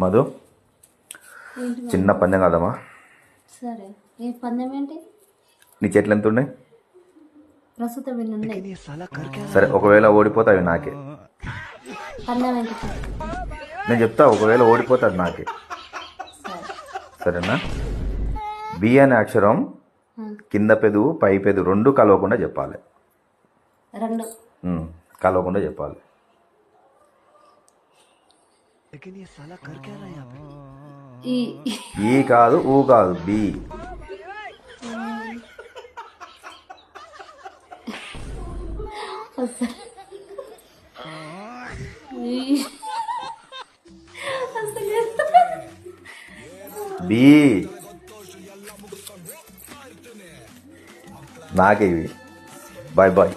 మధు ఏంటి చిన్న పందెం కాదమ్మా. సరే ఏ పందెం ఏంటి? నీ చెట్లు ఎంత ఉన్నాయి? ప్రస్తుతం ఎన్ని ఉన్నాయి? సరే ఒకవేళ ఓడిపోతే అవి నాకే. పందెం ఏంటి? నేను చెప్తా, ఒకవేళ ఓడిపోతే అది నాకే. సరే సరేనా? బి అనే అక్షరం కింద పెదవు పై పెదవు రెండు కలవకుండా చెప్పాలి. రెండు కలవకుండా చెప్పాలి. ఈ ఈ కాదు, ఊ కాదు, బి. బి నాకే ఇవి. Bye bye.